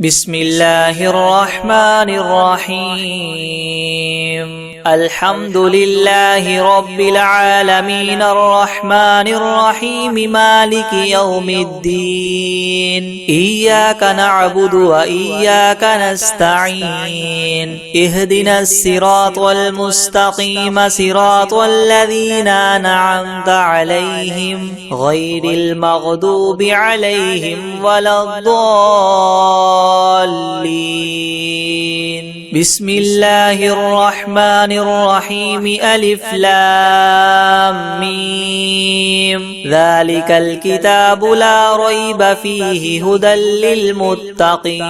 بسم الله الرحمن الرحيم الحمد لله رب العالمين الرحمن الرحيم مالك يوم الدين إياك نعبد وإياك نستعين اهدنا الصراط المستقيم صراط الذين أنعمت عليهم غير المغضوب عليهم ولا الضالين بسم الله الرحمن الرحيم ألف لام ميم ذلك الكتاب لا ريب فيه هدى للمتقين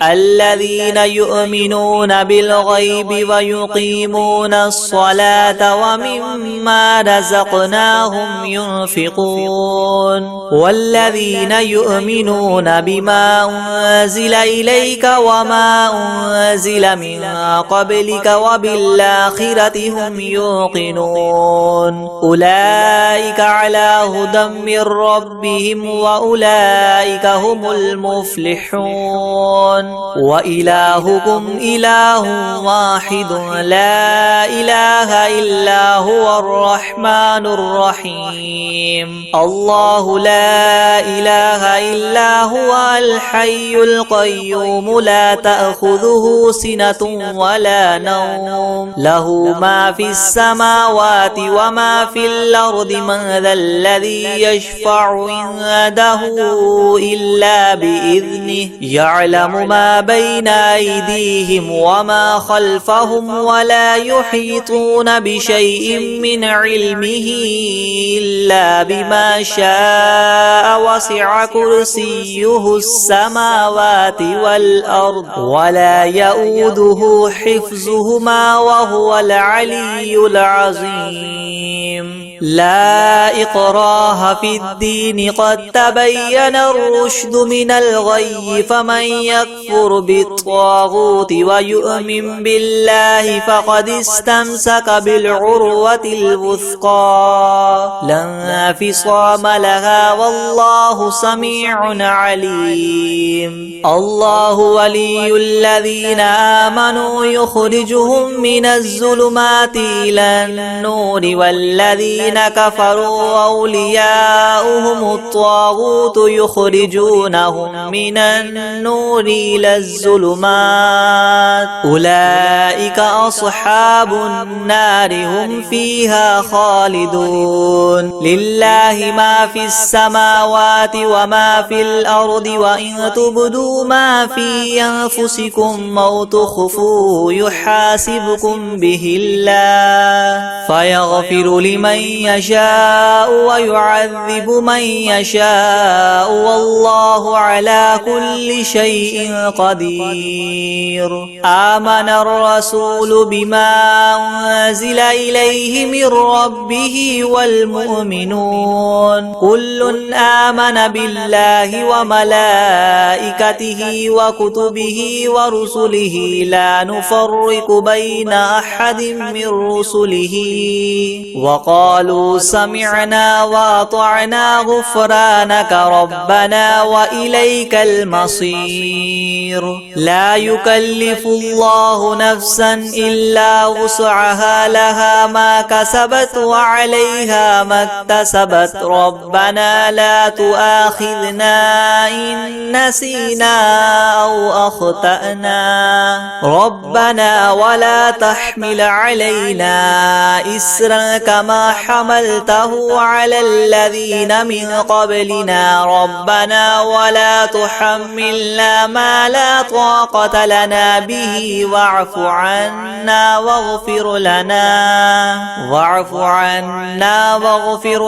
الذين يؤمنون بالغيب ويقيمون الصلاة ومما رزقناهم ينفقون والذين يؤمنون بما أنزل إليك وما أنزل من قبلك وبالآخرة هم يوقنون أولئك على هدى من ربهم وأولئك هم المفلحون وإلهكم إله واحد لا إله إلا هو الرحمن الرحيم الله لا إله إلا هو الحي القيوم لا تأخذه سنة ولا نوم له ما في السماوات وما في الأرض من ذا الذي يشفع عنده إلا بإذنه يعلم ما بين أيديهم وما خلفهم ولا يحيطون بشيء من علمه إلا بما شاء وسع كرسيه السماوات والأرض ولا يؤوده حفظهما وهو العلي العظيم لا إكراه في الدين قد تبين الرشد من الغي فمن يكفر بالطاغوت ويؤمن بالله فقد استمسك بالعروة الوثقى لا انفصام لها والله سميع عليم الله ولي الذين آمنوا يخرجهم من الظلمات إلى النور والذين كفروا أولياؤهم الطاغوت يخرجونهم من النور إلى الظلمات أولئك أصحاب النار هم فيها خالدون لله ما في السماوات وما في الأرض وإن تبدوا ما في أنفسكم أو تخفوه يحاسبكم به الله فيغفر لمن يشاء ويعذب من يشاء والله على كل شيء قدير آمن الرسول بما أنزل إليه من ربه والمؤمنون كل آمن بالله وملائكته وكتبه ورسله لا نفرق بين أحد من رسله وقالوا سمعنا وأطعنا غفرانك ربنا وإليك المصير لا يكلف الله نفسا إلا وسعها لها ما كسبت وعليها ما اكتسبت ربنا لا تؤاخذنا إن نسينا أو أخطأنا ربنا ولا تحمل علينا إسرا كما حملته على الذين من قبلنا ربنا ولا تحملنا ما لا طاقة لنا به واعف عنا واغفر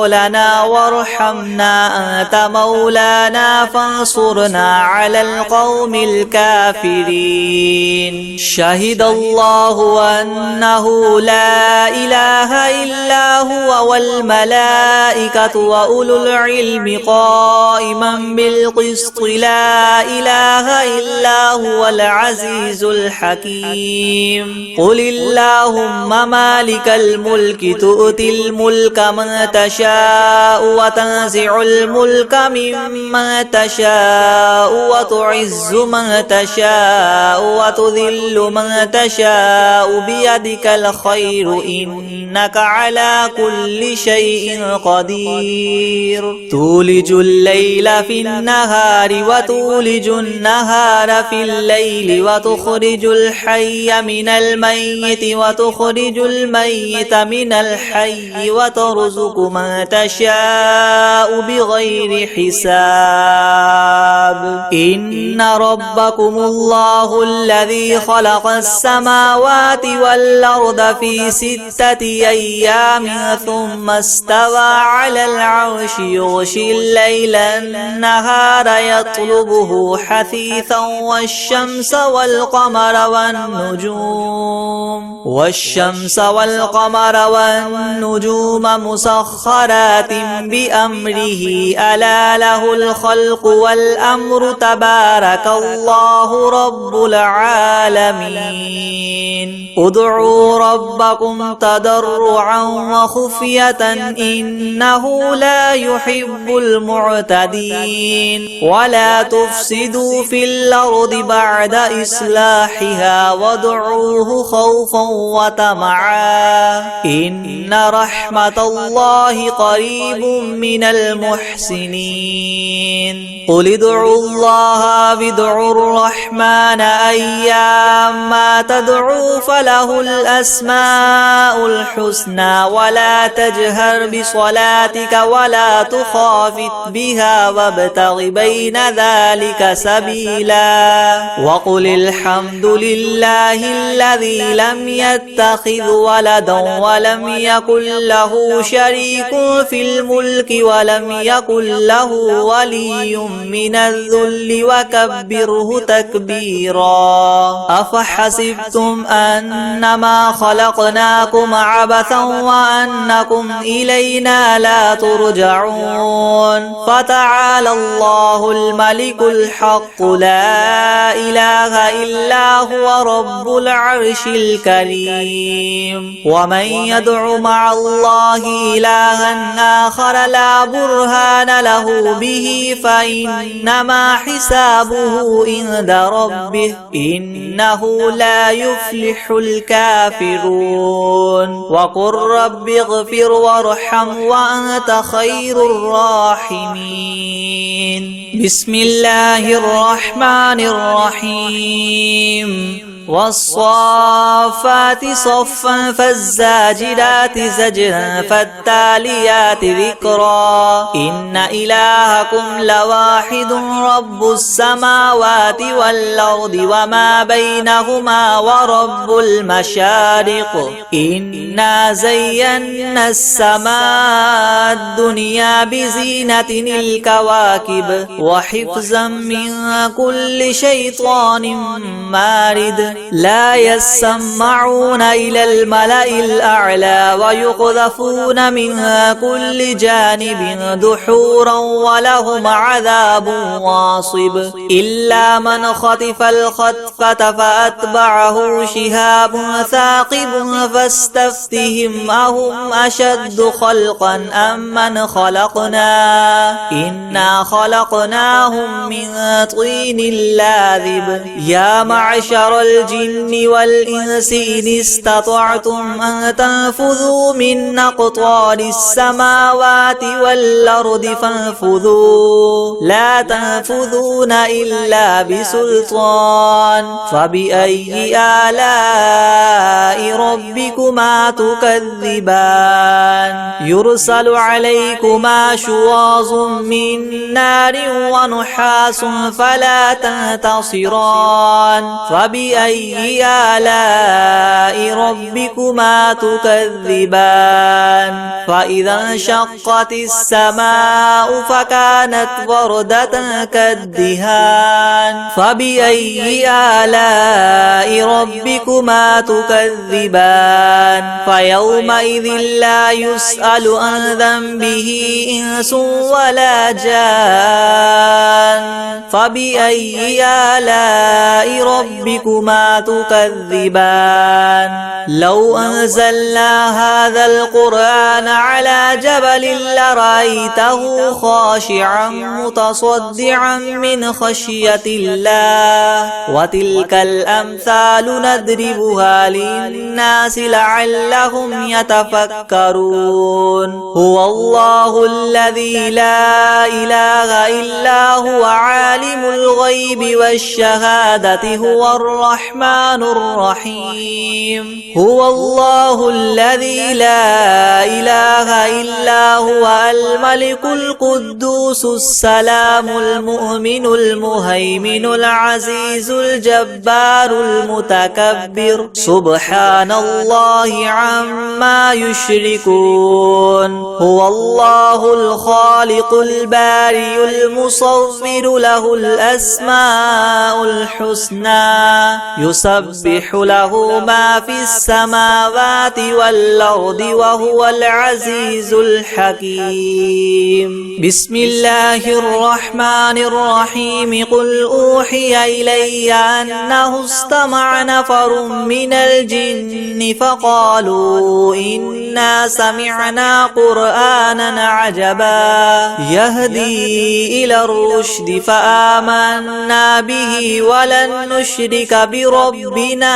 لنا وارحمنا أنت مولانا فانصرنا على القوم الكافرين شهد الله أنه لا إله إلا هو والملائكة وأولو العلم قائما بالقسط لا إله إلا هو العزيز الحكيم قل اللهم مالك الملك تؤتي الملك من تشاء وتنزع الملك ممن تشاء وتعز من تشاء وتذل من تشاء بيدك الخير إنك على كل شيء قدير تولج الليل في النهار وتولج النهار في الليل وتخرج الحي من الميت وتخرج الميت من الحي وترزق من تشاء بغير حساب إن ربكم الله الذي خلق السماوات والأرض في 6 أيام ثم استوى على العرش يغشي الليل النهار يطلبه حثيثا والشمس والقمر والنجوم مسخرات بأمره ألا له الخلق والأمر تبارك الله رب العالمين ادعوا ربكم تضرعا وخفية إنه لا يحب المعتدين ولا تفسدوا في الأرض بعد إصلاحها وادعوه خوفا وطمعا إن رحمة الله قريب من المحسنين قل ادعوا الله وادعوا الرحمن أيما تدعوا فله الأسماء الحسنى ولا تجهر بصلاتك ولا تخافت بها وابتغ بين ذلك سبيلا وقل الحمد لله الذي لم يتخذ ولدا ولم يكن له شريك في الملك ولم يكن له ولي من الذل وكبره تكبيرا أفحسبتم أنما خلقناكم عبثا وأنكم إلينا لا ترجعون فتعالى الله الملك الحق لا إله إلا هو رب العرش الكريم ومن يدع مع الله إلها آخر لا برهان له به فإنما حسابه عند ربه إنه لا يفلح الكافرون وقل رب اغفر وارحم وأنت خير الراحمين بسم الله الرحمن الرحيم والصافات صفا فالزاجرات زجرا فالتاليات ذكرا إن إلهكم لواحد رب السماوات والأرض وما بينهما ورب المشارق إنا زينا السماء الدنيا بزينة الكواكب وحفظا من كل شيطان مارد لا يسمعون إلى الملأ الأعلى ويقذفون من كل جانب دحورا ولهم عذاب واصب إلا من خطف الخطفة فأتبعه شهاب ثاقب فاستفتهم أهم أشد خلقا أم من خلقنا إنا خلقناهم من طين لاذب يا معشر الجن والإنس إن استطعتم أن تنفذوا من أقطار السماوات والأرض فانفذوا لا تنفذون إلا بسلطان فبأي آلاء ربكما تكذبان يرسل عليكما شواظ من نار ونحاس فلا تنتصران فبأي فبأي آلاء ربكما تكذبان فإذا انشقت السماء فكانت وردة كالدهان فبأي آلاء ربكما تكذبان فيومئذ لا يسأل عن ذنبه إنس ولا جان فبأي آلاء ربكما تكذبان لو أنزلنا هذا القرآن على جبل لرأيته خاشعا متصدعا من خشية الله وتلك الأمثال نضربها للناس لعلهم يتفكرون هو الله الذي لا إله إلا هو عالم الغيب والشهادة هو الرحمن الرحيم هو الله الذي لا إله إلا هو الملك القدوس السلام المؤمن المهيمن العزيز الجبار المتكبر سبحان الله عما يشركون هو الله الخالق البارئ المصور له الأسماء الحسنى يسبح له ما في السماوات والأرض وهو العزيز الحكيم بسم الله الرحمن الرحيم قل أوحي إلي أنه استمع نفر من الجن فقالوا إنا سمعنا قرآنا عجبا يهدي إلى الرشد فآمنا به ولن نشرك بربنا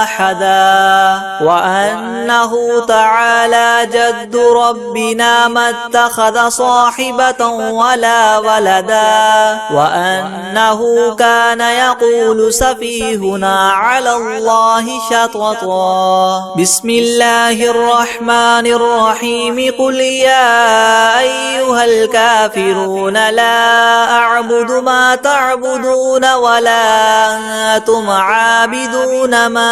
أحدا وأنه تعالى جد ربنا ما اتخذ صاحبة ولا ولدا وأنه كان يقول سفيهنا على الله شططا بسم الله الرحمن الرحيم قل يا أيها الكافرون لا أعبد ما تعبدون ولا أنتم عابدون ما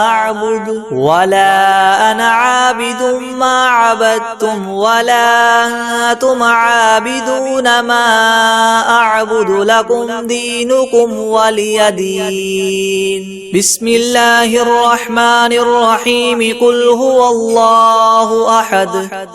أعبد ولا أنا عابد ما عبدتم ولا أنتم عابدون ما أعبد لكم دينكم ولي دين بسم الله الرحمن الرحيم قل هو الله أحد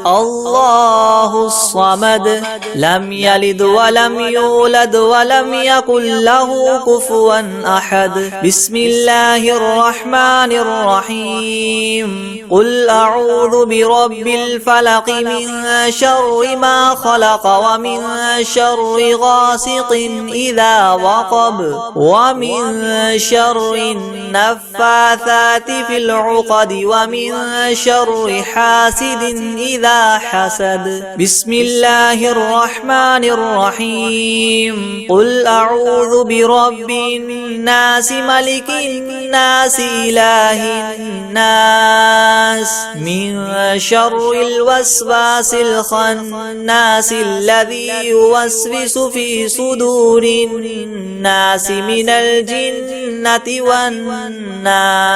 الله الصمد لم يلد ولم يولد ولم يكن له كفوا أحد بسم الله الرحمن الرحيم قل أعوذ برب الفلق من شر ما خلق ومن شر غاسق إذا وقب ومن شر النفاثات في العقد ومن شر حاسد إذا حسد بسم الله الرحمن الرحيم قل أعوذ برب الناس ملك الناس إله الناس من شر الوسواس الخناس الذي يوسوس في صدور الناس من الجنة والناس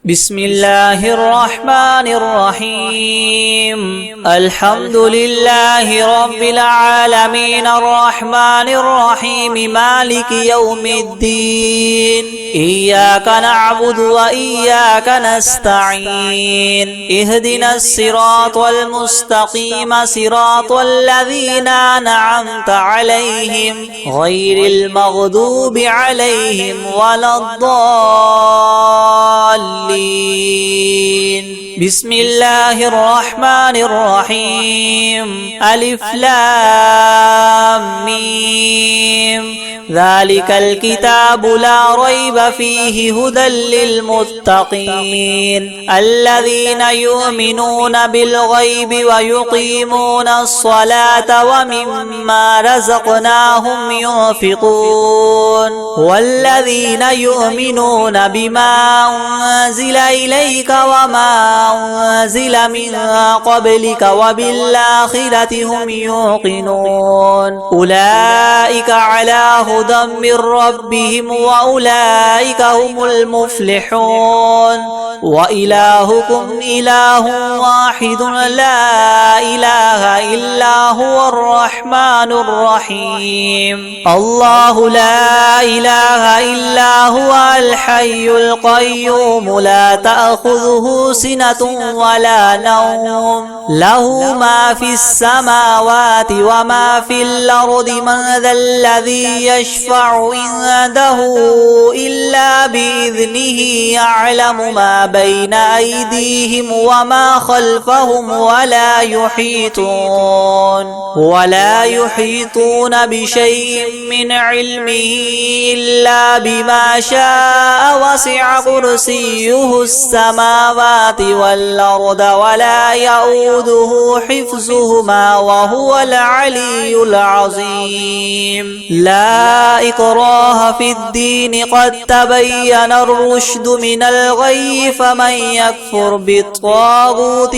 بسم الله الرحمن الرحيم الحمد لله رب العالمين الرحمن الرحيم مالك يوم الدين إياك نعبد وإياك نستعين اهدنا الصراط المستقيم صراط الذين أنعمت عليهم غير المغضوب عليهم ولا الضالين بسم الله الرحمن الرحيم ألف لام ميم ذلك الكتاب لا ريب فيه هدى للمتقين الذين يؤمنون بالغيب ويقيمون الصلاة ومما رزقناهم ينفقون والذين يؤمنون بما أنزل إليك وما أنزل من قبلك وبالآخرة هم يوقنون أولئك على هدى من ربهم وأولئك هم المفلحون وإلهكم إله واحد لا إله إلا هو الرحمن الرحيم الله لا إله إلا هو الحي القيوم لا تأخذه سنة ولا نوم له ما في السماوات وما في الأرض من ذا الذي يشفع عنده إلا بإذنه يعلم ما بين أيديهم وما خلفهم ولا يحيطون بشيء من علمه إلا بما شاء وسع كرسيه السماوات والأرض ولا يؤوده حفظهما وهو العلي العظيم لا إكراه في الدين قد تبين الرشد من الغي فمن يكفر بالطاغوت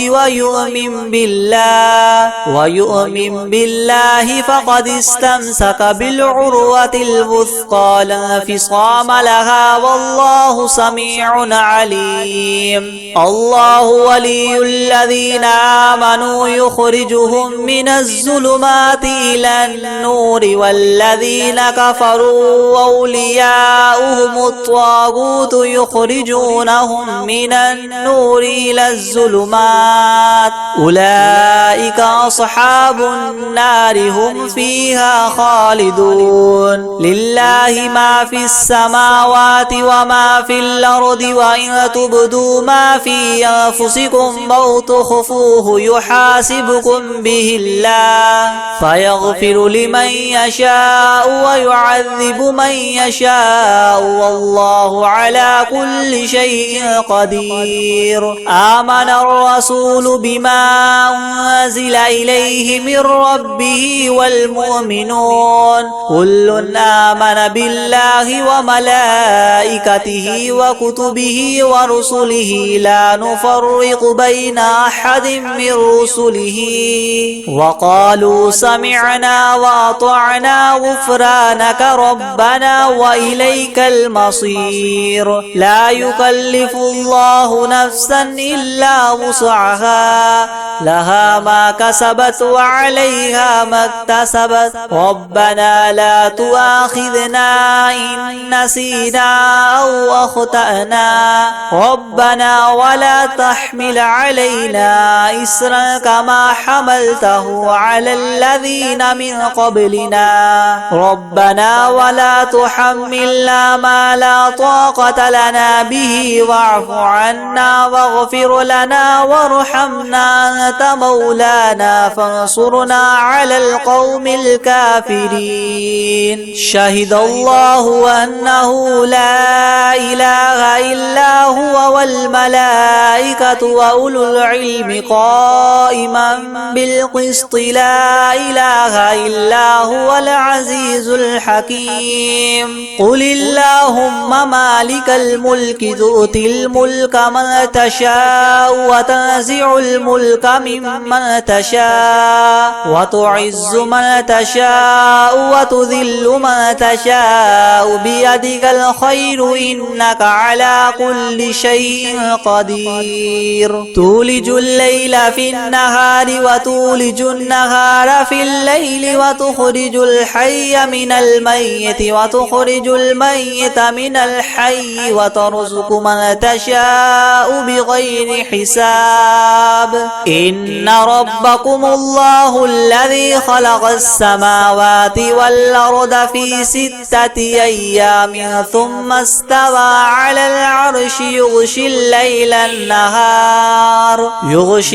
ويؤمن بالله فقد استمسك بالعروة الوثقى لا انفصام لها والله سميع عليم الله ولي الذين آمنوا يخرجهم من الظلمات إلى النور والذين كفروا أولياؤهم الطاغوت يخرجونهم من النور إلى الظلمات أولئك أصحاب النار هم فيها خالدون لله ما في السماوات وما في الأرض وإن تبدوا ما في أنفسكم أو تخفوه يحاسبكم به الله فيغفر لمن يشاء ويعذب من يشاء والله على كل شيء قدير آمن الرسول بما أنزل إليه من ربه والمؤمنون كل آمن بالله وملائكته وكتبه ورسله لا نفرق بين أحد من رسله وقالوا سمعنا وأطعنا غفرانك ربنا وإليك المصير لا يكلف الله نفسا إلا وسعها لها ما كسبت وعليها ما اكتسبت ربنا لا تؤاخذنا إن نسينا أو أخطأنا ربنا ولا تحمل علينا إسرا كما حملته على الذين من قبلنا ربنا ولا تحملنا ما لا طاقة لنا به واعف عنا واغفر لنا وارحمنا أنت مولانا فانصرنا على القوم الكافرين شهد الله أنه لا إله إلا هو والملائكة وأولو العلم قائما بالقسط لا إله إلا هو العزيز الحكيم قل اللهم مالك الملك تؤتي الملك من تشاء وتنزع الملك ممن تشاء وتعز من تشاء وتذل من تشاء بيدك الخير إنك على كل شيء قدير تولج الليل في النهار وتولج النهار في الليل وتخرج الحي من الميت وتخرج الميت من الحي وترزق من تشاء بغير حساب إن ربكم الله الذي خلق السماوات والأرض في 6 أيام ثم استوى على العرش يغشي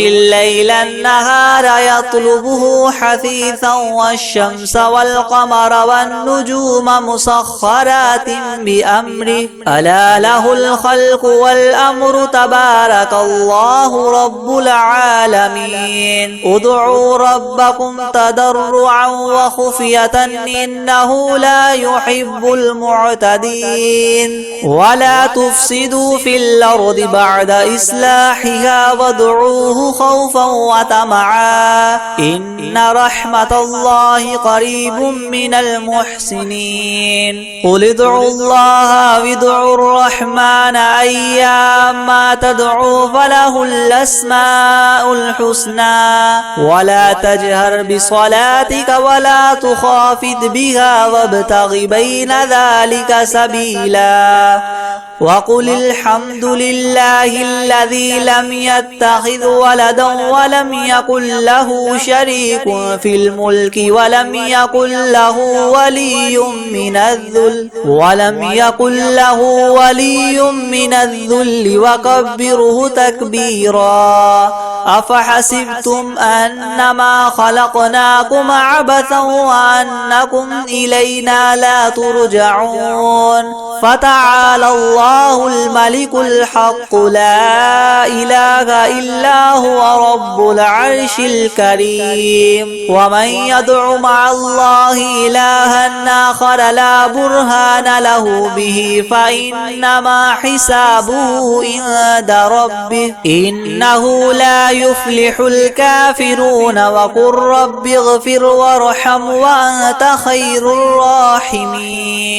الليل النهار يطلبه حثيثا والشمس والقمر والنجوم مسخرات بأمره ألا له الخلق والأمر تبارك الله رب العالمين ادعوا ربكم تضرعا وخفية إنه لا يحب يحب المعتدين ولا تفسدوا في الأرض بعد إصلاحها وادعوه خوفا وطمعا إن رحمة الله قريب من المحسنين قل ادعوا الله وادعوا الرحمن أيما تدعوا فله الأسماء الحسنى ولا تجهر بصلاتك ولا تخافت بها وابتغ بين ذلك سبيلا وقل الحمد لله الذي لم يتخذ ولدا ولم يكن له شريك في الملك ولم يكن له ولي من الذل وكبره تكبيرا أفحسبتم أنما خلقناكم عبثا وأنكم إلينا لا ترجعون فتعالى الله الملك الحق لا إله إلا هو رب العرش الكريم ومن يدع مع الله إلها آخر لا برهان له به فإنما حسابه عند ربه إنه لا يفلح الكافرون وقل رب اغفر وارحم وأنت خير الراحمين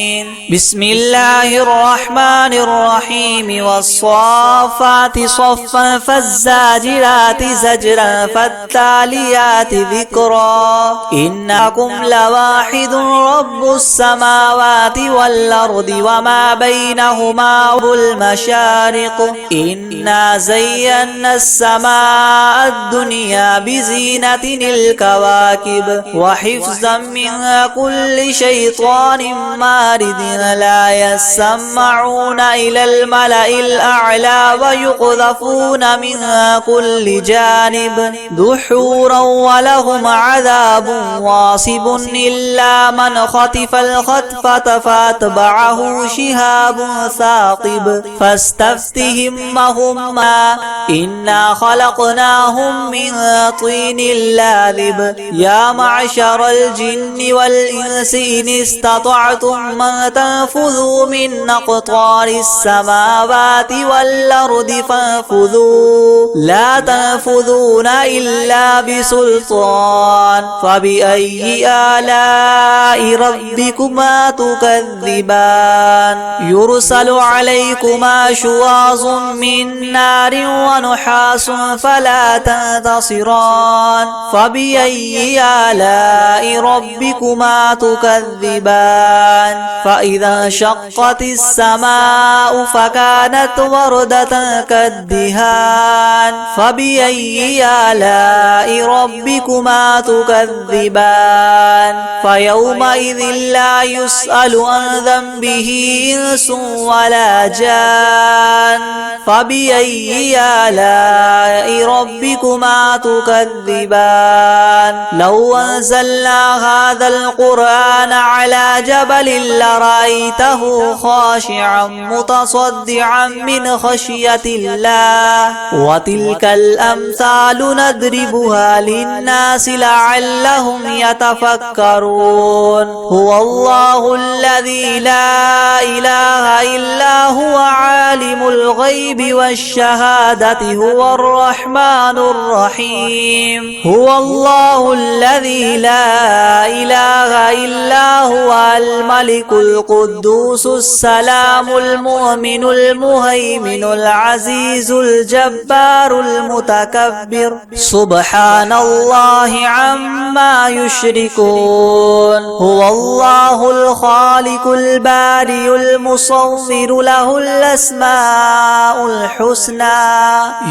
بسم الله الرحمن الرحيم والصافات صفا فالزاجرات زجرا فالتاليات ذكرا إنكم لواحد رب السماوات والأرض وما بينهما والمشارق إنا زينا السماء الدنيا بزينة الكواكب وحفظا من كل شيطان مارد لا يسمعون إلى الملأ الأعلى ويقذفون من كل جانب دحورا ولهم عذاب واصب إلا من خطف الخطفة فاتبعه شهاب ثاقب فاستفتهم هما إنا خلقناهم من طين لاذب يا معشر الجن والإنس إن استطعتم من تنفذوا من أقطار السماوات والأرض فانفذوا لا تنفذون إلا بسلطان فبأي آلاء ربكما تكذبان يرسل عليكما شواظ من نار ونحاس فلا تنتصران فبأي آلاء ربكما تكذبان فإذا انشقت السماء فكانت وردة كالدهان فبأي آلاء ربكما تكذبان فيومئذ لا يسأل عن ذنبه إنس ولا جان فبأي آلاء ربكما تكذبان لو أنزلنا هذا القرآن على جبل لرأيته خاشعا متصدعا من خشية الله وتلك الأمثال نضربها للناس لعلهم يتفكرون هو الله الذي لا إله إلا هو عالم الغيب والشهادة هو الرحمن الرحيم هو الله الذي لا إله إلا هو الملك القدوس السلام المؤمن المهيمن العزيز الجبار المتكبر سبحان الله عما يشركون هو الله الخالق البارئ المصور له الأسماء الحسنى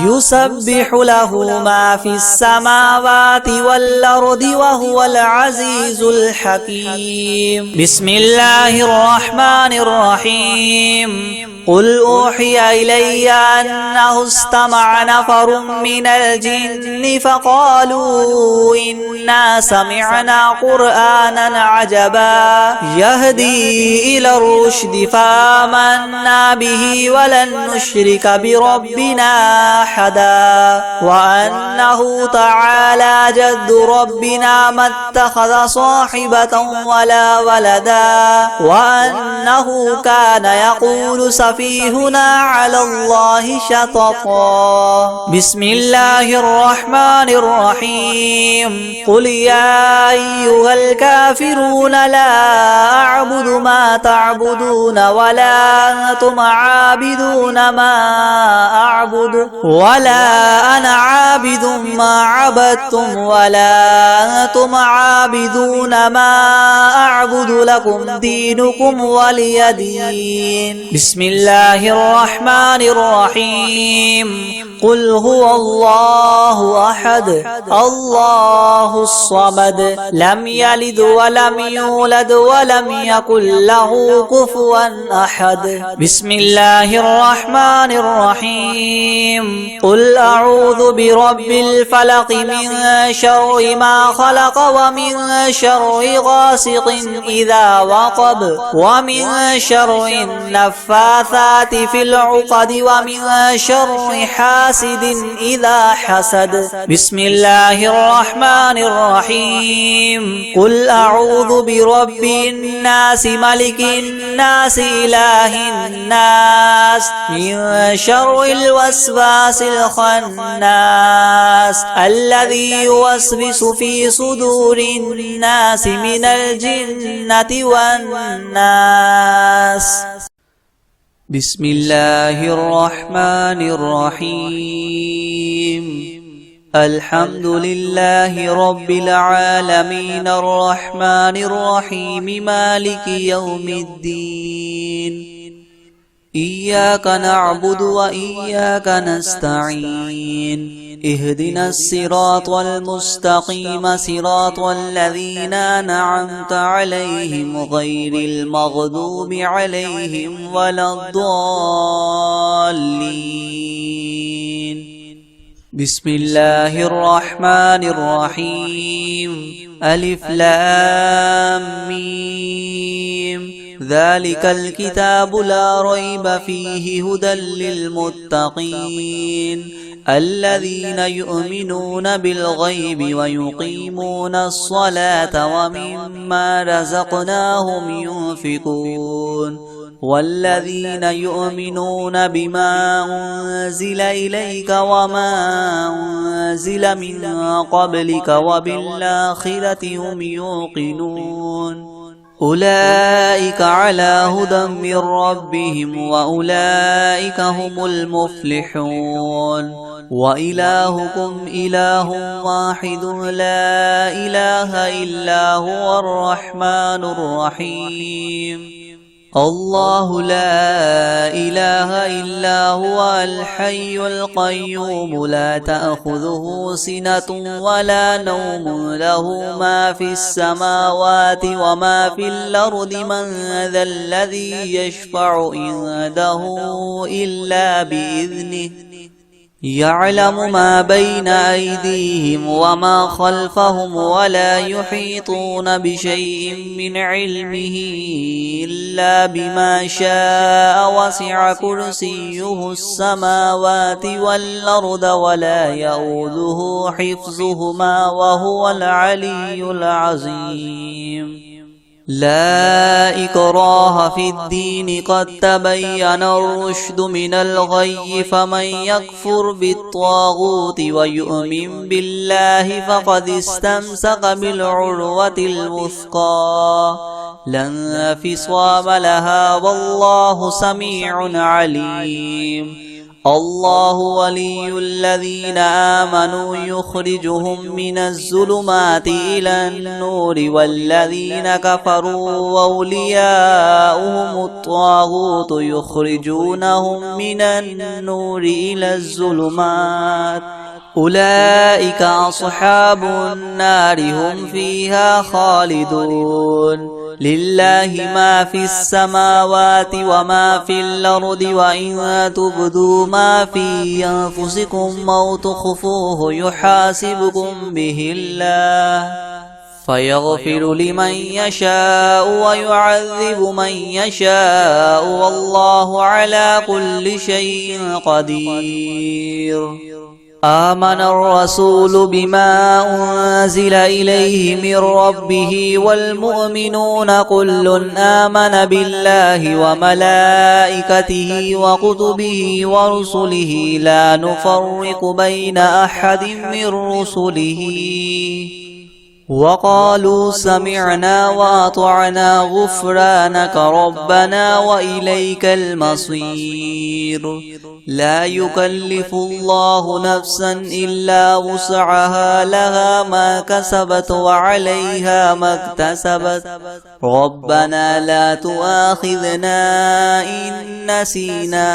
يسبح له ما في السماوات والأرض وهو العزيز الحكيم بسم الله الرحمن الرحيم قل أوحي إلي أنه استمع نفر من الجن فقالوا إنا سمعنا قرآنا عجبا يهدي إلى الرشد فآمنا به ولن نشرك بربنا أحدا وأنه تعالى جد ربنا ما اتخذ صاحبة ولا ولدا وأنه كان يقول سفيهنا على الله شططا. بسم الله الرحمن الرحيم. قل يا أيها الكافرون لا أعبد ما تعبدون ولا أنتم عابدون ما أعبد ولا أنا عابد ما عبدتم ولا أنتم عابدون ما أعبد لكم دينكم ولي دين. بسم الله الرحمن الرحيم. قل هو الله أحد الله الصمد لم يلد ولم يولد ولم يكن له كفوا أحد. بسم الله الرحمن الرحيم. قل أعوذ برب الفلق من شر ما خلق ومن شر غاسق إذا وقب ومن شر النفاثات في العقد ومن شر حاسد إذا حسد. بسم الله الرحمن الرحيم. قل أعوذ برب الناس ملك الناس إله الناس من شر الوسواس الخناس الذي يوسوس في صدور الناس من الجنة والناس. بسم الله الرحمن الرحيم. الحمد لله رب العالمين الرحمن الرحيم مالك يوم الدين. إياك نعبد وإياك نستعين. اهدنا الصراط المستقيم صراط الذين أنعمت عليهم غير المغضوب عليهم ولا الضالين. بسم الله الرحمن الرحيم. ألف لام ميم. ذلك الكتاب لا ريب فيه هدى للمتقين الذين يؤمنون بالغيب ويقيمون الصلاة ومما رزقناهم ينفقون والذين يؤمنون بما أنزل إليك وما أنزل من قبلك وبالآخرة هم يوقنون أولئك على هدى من ربهم وأولئك هم المفلحون. وإلهكم إله واحد لا إله إلا هو الرحمن الرحيم. الله لا إله إلا هو الحي القيوم لا تأخذه سنة ولا نوم له ما في السماوات وما في الأرض من ذا الذي يشفع عنده إلا بإذنه يعلم ما بين أيديهم وما خلفهم ولا يحيطون بشيء من علمه إلا بما شاء وسع كرسيه السماوات والأرض ولا يؤوده حفظهما وهو العلي العظيم. لا إكراه في الدين قد تبين الرشد من الغي فمن يكفر بالطاغوت ويؤمن بالله فقد استمسك بالعروة الوثقى لا انفصام لها والله سميع عليم. الله ولي الذين آمنوا يخرجهم من الظلمات إلى النور والذين كفروا أولياؤهم الطاغوت يخرجونهم من النور إلى الظلمات أولئك أصحاب النار هم فيها خالدون. لله ما في السماوات وما في الأرض وإن تبدوا ما في أنفسكم أو تخفوه يحاسبكم به الله فيغفر لمن يشاء ويعذب من يشاء والله على كل شيء قدير. آمن الرسول بما أنزل إليه من ربه والمؤمنون كل آمن بالله وملائكته وكتبه ورسله لا نفرق بين أحد من رسله وقالوا سمعنا وأطعنا غفرانك ربنا وإليك المصير. لا يكلف الله نفسا إلا وسعها لها ما كسبت وعليها ما اكتسبت ربنا لا تؤاخذنا إن نسينا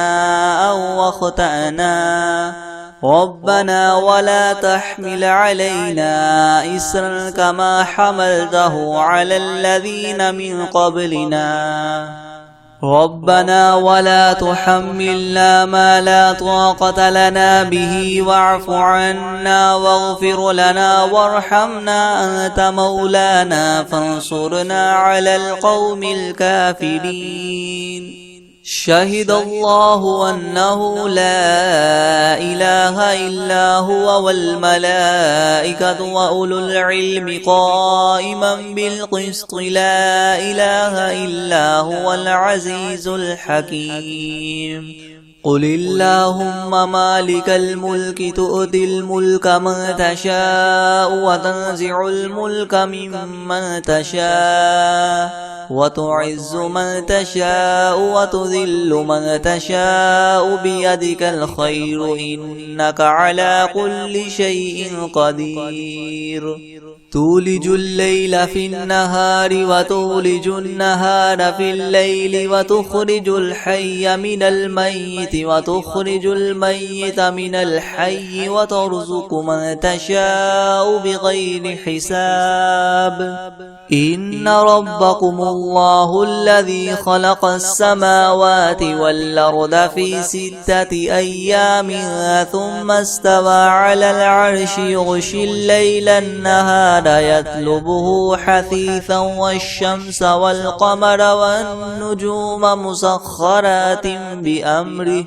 أو أخطأنا ربنا ولا تحمل علينا إسرا كما حملته على الذين من قبلنا ربنا ولا تحملنا ما لا طاقة لنا به واعف عنا واغفر لنا وارحمنا أنت مولانا فانصرنا على القوم الكافرين. شهد الله أنه لا إله إلا هو والملائكة وأولو العلم قائما بالقسط لا إله إلا هو العزيز الحكيم. قل اللهم مالك الملك تؤتي الملك من تشاء وتنزع الملك ممن تشاء وتعز من تشاء وتذل من تشاء بيدك الخير إنك على كل شيء قدير. تولج الليل في النهار وتولج النهار في الليل وتخرج الحي من الميت وتخرج الميت من الحي وترزق من تشاء بغير حساب. إن ربكم الله الذي خلق السماوات والأرض في 6 أيام ثم استوى على العرش يغشي الليل النهار يطلبه حثيثا والشمس والقمر والنجوم مسخرات بأمره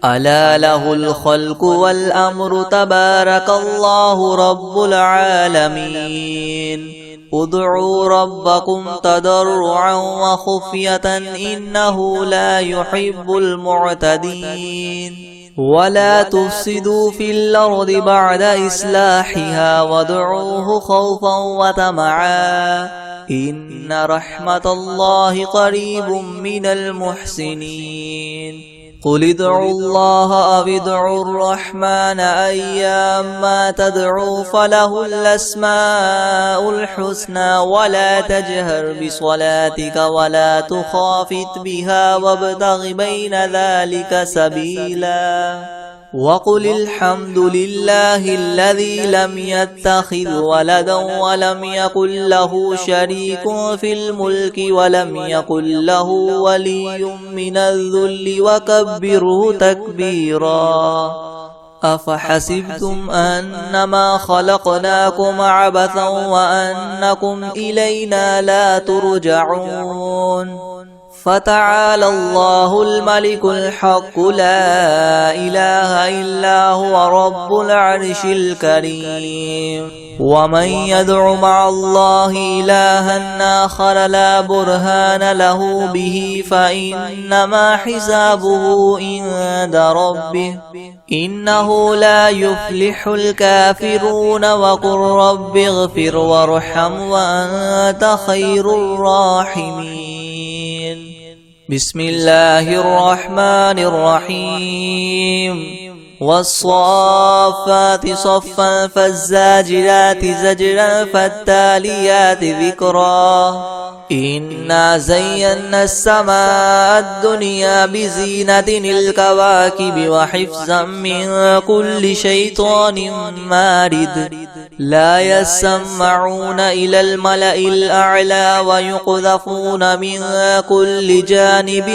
ألا له الخلق والأمر تبارك الله رب العالمين. ادعوا ربكم تضرعا وخفية إنه لا يحب المعتدين. ولا تفسدوا في الأرض بعد إصلاحها وادعوه خوفا وطمعا إن رحمة الله قريب من المحسنين. قل ادعوا الله أو ادعوا الرحمن أيما تدعوا فله الأسماء الحسنى ولا تجهر بصلاتك ولا تخافت بها وابتغ بين ذلك سبيلا. وقل الحمد لله الذي لم يتخذ ولدا ولم يكن له شريك في الملك ولم يكن له ولي من الذل وكبره تكبيرا. أفحسبتم أنما خلقناكم عبثا وأنكم إلينا لا ترجعون. فتعالى الله الملك الحق لا إله إلا هو رب العرش الكريم. ومن يدع مع الله إلها آخر لا برهان له به فإنما حسابه عند ربه إنه لا يفلح الكافرون. وقل رب اغفر وارحم وأنت خير الراحمين. بسم الله الرحمن الرحيم. والصافات صفا فالزاجرات زجرا فالتاليات ذكرا. إنا زينا السماء الدنيا بزينة الكواكب وحفظا من كل شيطان مارد. لا يسمعون إلى الملأ الأعلى ويقذفون من كل جانب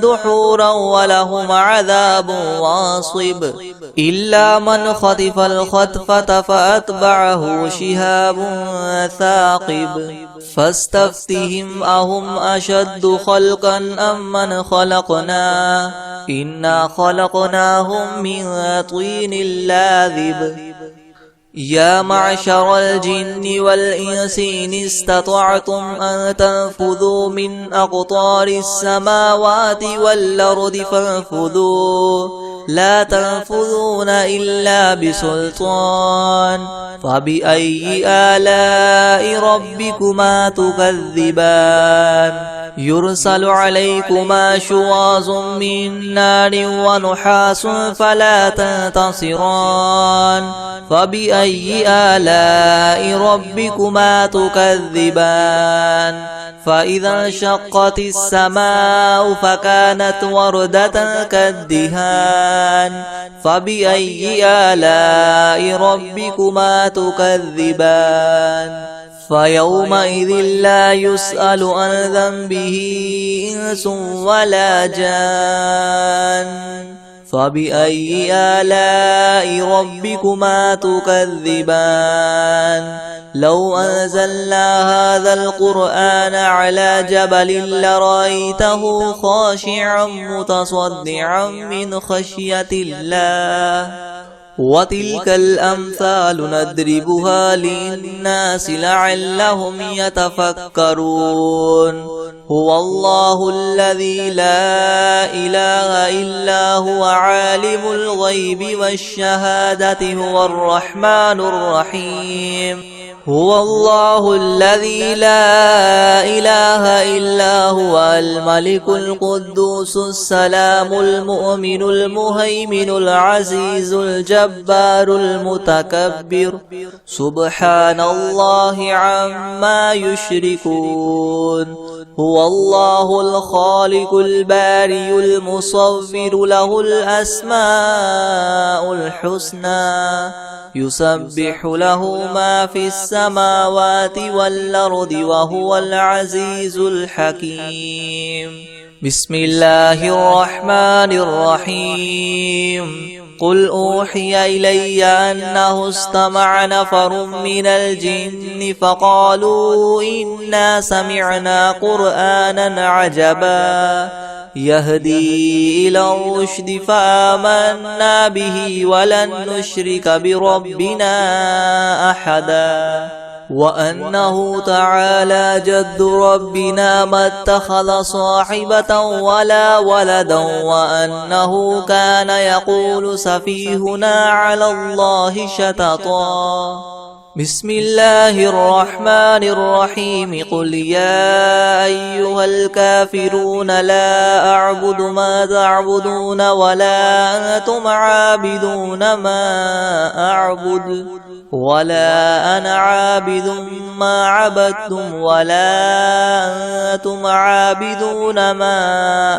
دحورا ولهم عذاب واصب. إلا من خطف الخطفة فأتبعه شهاب ثاقب فاستفتهم أهم أشد خلقا أم من خلقنا إنا خلقناهم من طين لاذب يا معشر الجن والإنس إن استطعتم أن تنفذوا من أقطار السماوات والأرض فانفذوا لا تنفذون إلا بسلطان فبأي آلاء ربكما تكذبان يرسل عليكما شواظ من نار ونحاس فلا تنتصران فبأي آلاء ربكما تكذبان فإذا انشقت السماء فكانت وردة كالدهان فبأي آلاء ربكما تكذبان فيومئذ لا يسأل عن ذنبه إنس ولا جان فبأي آلاء ربكما تكذبان لو أنزلنا هذا القرآن على جبل لرأيته خاشعا متصدعا من خشية الله وتلك الأمثال نضربها للناس لعلهم يتفكرون هو الله الذي لا إله إلا هو عالم الغيب والشهادة هو الرحمن الرحيم هو الله الذي لا إله إلا هو الملك القدوس السلام المؤمن المهيمن العزيز الجبار المتكبر سبحان الله عما يشركون هو الله الخالق البارئ المصور له الأسماء الحسنى يسبح له ما في السماوات والأرض وهو العزيز الحكيم بسم الله الرحمن الرحيم قل أوحي إلي أنه استمع نفر من الجن فقالوا إنا سمعنا قرآنا عجبا يهدي إلى الرشد فآمنا به ولن نشرك بربنا أحدا وأنه تعالى جد ربنا ما اتخذ صاحبة ولا ولدا وأنه كان يقول سفيهنا على الله شططا بسم الله الرحمن الرحيم قل يا أيها الكافرون لا أعبد ما تعبدون ولا أنتم عابدون ما أعبد ولا أنا عابد ما عبدتم ولا أنتم عابدون ما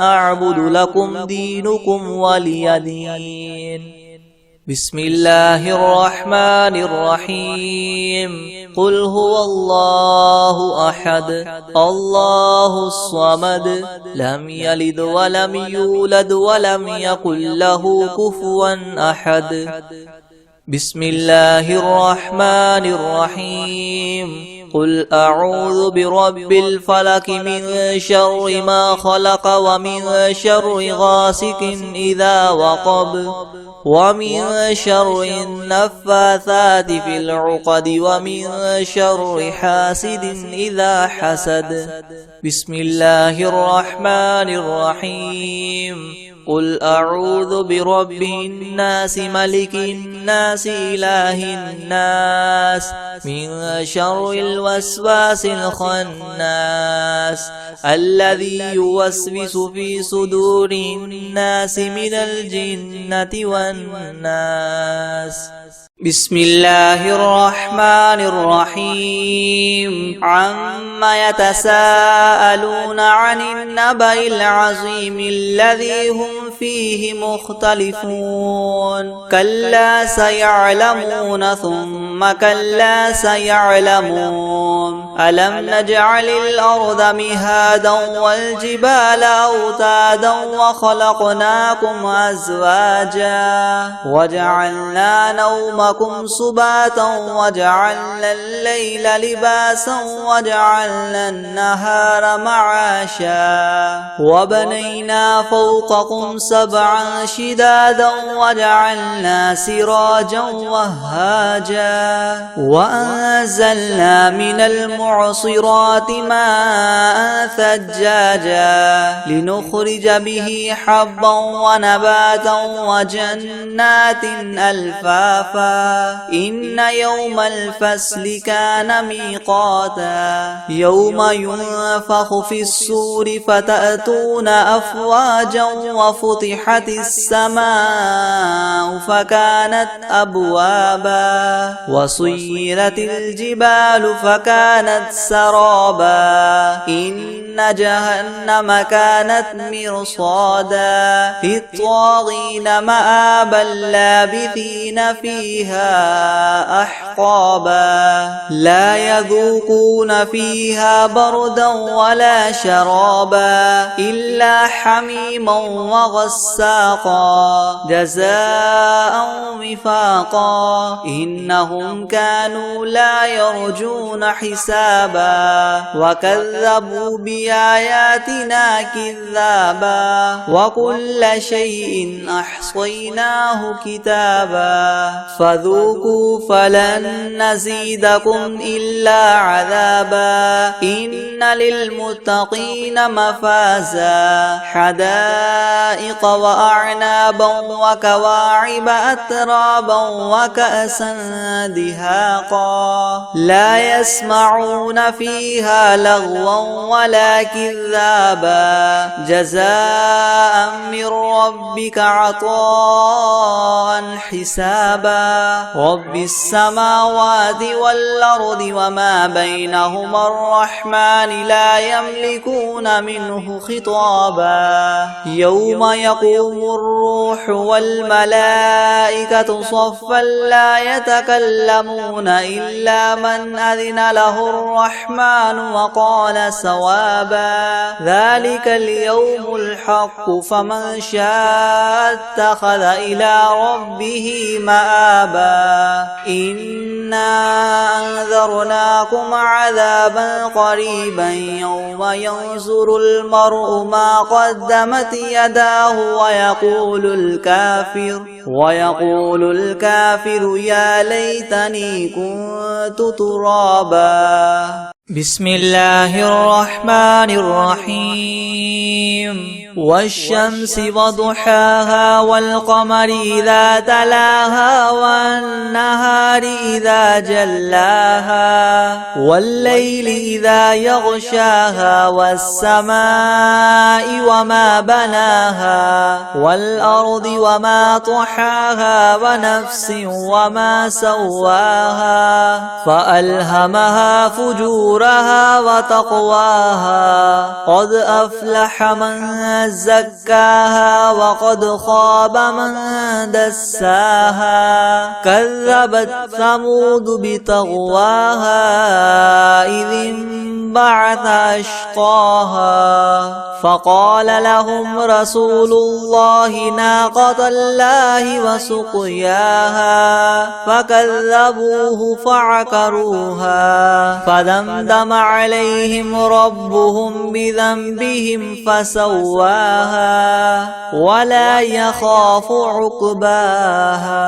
أعبد لكم دينكم ولي دين بسم الله الرحمن الرحيم قل هو الله أحد الله الصمد لم يلد ولم يولد ولم يكن له كفوا أحد بسم الله الرحمن الرحيم قل أعوذ برب الفلك من شر ما خلق ومن شر غاسق إذا وقب ومن شر النفاثات في العقد ومن شر حاسد إذا حسد بسم الله الرحمن الرحيم قل أعوذ برب الناس ملك الناس إله الناس من شر الوسواس الخناس الذي يوسوس في صدور الناس من الجنة والناس بسم الله الرحمن الرحيم عما يتساءلون عن النبأ العظيم الذي هم فيه مختلفون كلا سيعلمون ثم ثم كلا سيعلمون ألم نجعل الأرض مهادا والجبال أوتادا وخلقناكم أزواجا وجعلنا نومكم سباتا وجعلنا الليل لباسا وجعلنا النهار معاشا وبنينا فوقكم سبعا شدادا وجعلنا سراجا وهاجا وأنزلنا من المعصرات ماء ثجاجا لنخرج به حبا ونباتا وجنات ألفافا إن يوم الفصل كان ميقاتا يوم ينفخ في الصور فتأتون أفواجا وفتحت السماء فكانت أبوابا وسيرت الجبال فكانت سرابا إن جهنم كانت مرصادا للطاغين مآبا لابثين فيها أحقابا لا يذوقون فيها بردا ولا شرابا إلا حميما وغساقا جزاء وفاقا إنهم كانوا لا يرجون حسابا وكذبوا بآياتنا كذابا وكل شيء أحصيناه كتابا فذوقوا فلن نزيدكم إلا عذابا إن للمتقين مفازا حدائق وأعنابا وكواعب أترابا وكأسا دهاقا لا يسمعون فيها لغوا ولا كذابا جزاء من ربك عطاء حسابا رب السماوات والأرض وما بينهما الرحمن لا يملكون منه خطابا يوم يقوم الروح والملائكة صفا لا يتكلمون إلا من أذن له الرحمن وقال صوابا ذلك اليوم الحق فمن شاء اتخذ إلى ربه مآبا إنا أنذرناكم عذابا قريبا يوم ينظر المرء ما قدمت يداه ويقول الكافر يا ليتني كنت ترابا بسم الله الرحمن الرحيم والشمس وضحاها والقمر إذا تلاها والنهار إذا جلاها والليل إذا يغشاها والسماء وما بناها والأرض وما طحاها ونفس وما سواها فألهمها فجورها وتقواها قد أفلح من زكاها وقد خاب من دساها كذبت ثمود بطغواها إذ انبعث أشقاها فقال لهم رسول الله ناقة الله وسقياها فكذبوه فعقروها فدمدم عليهم ربهم بذنبهم فسواها ولا يخاف عقباها.